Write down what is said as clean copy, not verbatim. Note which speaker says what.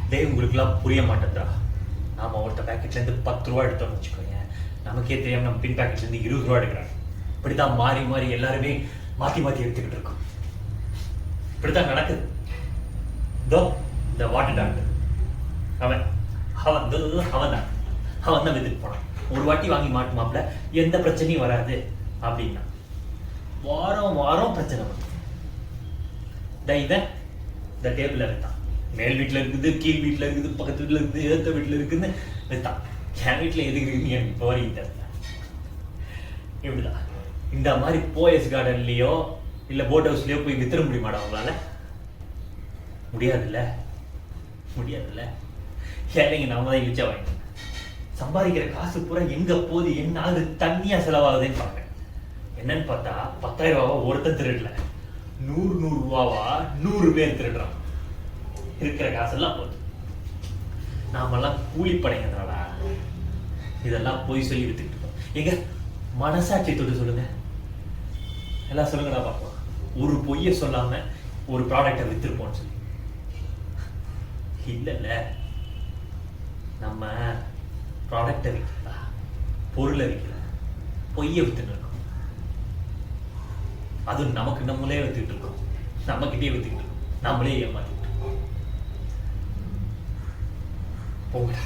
Speaker 1: டேய் உங்களுக்குலாம் புரிய மாட்டேன்றா. நாம ஒருத்த பேக்கெட்லேருந்து 10 ரூபா எடுத்தோம்னு வச்சுக்கோங்க, நமக்கே தெரியாமல் நம்ம பின் பேக்கெட்லேருந்து 20 ரூபா எடுக்கிறாங்க. இப்படிதான் மாறி மாறி எல்லாருமே மாற்றி மாற்றி எடுத்துக்கிட்டு இருக்கோம். இப்படிதான் நடக்குது. இதோ இந்த வாட்டர் டாக்டர் அவன் தான் வித்துட்டு போனான். ஒரு வாட்டி வாங்கி மாட்டுமாப்ல எந்த பிரச்சனையும் வராது அப்படின்னா வாரம் வாரம் பிரச்சனை பண்ணும். இவன் இந்த டேபிள்ல வித்தான். மேல் வீட்டுல இருக்குது, கீழ் வீட்டுல இருக்குது, பக்கத்து வீட்டுல இருக்குது, ஏத்த வீட்டுல இருக்குன்னு வித்தான். என் வீட்டுல எதுக்கு இருக்குன்னு எனக்கு இப்போ வரைக்கும் தெரியல. இப்படிதான் இந்த மாதிரி போயஸ் கார்டன்லயோ இல்ல போட் ஹவுஸ்லயோ போய் வித்துற முடியுமாடா அவங்களால? முடியாதுல்ல. ஏழைங்க நாம தான் இழிச்சா வாங்க. சம்பாதிக்கிற காசு பூரா எங்க போகுது, என்ன ஆகுது, தண்ணியா செலவாகுதுன்னு பாருங்க. என்னன்னு பார்த்தா 10,000 ரூபாவா ஒருத்தன் திருடல, 100 ரூபாவா 100 பேர் திருடுறான். இருக்கிற காசெல்லாம் போகுது. நாமெல்லாம் கூலிப்படைங்கிறதுனால இதெல்லாம் போய் சொல்லி வித்துக்கிட்டு இருக்கோம். எங்க மனசாட்சி தொட்டு சொல்லுங்க, எல்லாம் சொல்லுங்க நான் பார்க்கலாம். ஒரு பொய்ய சொல்லாம ஒரு ப்ராடக்டை வித்துருப்போம்னு சொல்லி. இல்ல நம்ம ப்ராடக்டை விற்கல, பொருளை விற்கல, பொய்ய வித்துட்டு இருக்கோம். அது நமக்கு நம்மளே வித்துக்கிட்டு இருக்கோம், நம்மகிட்டே வித்துக்கிட்டு இருக்கோம், நம்மளே ஏமாத்திட்டு இருக்கோம். போங்கடா.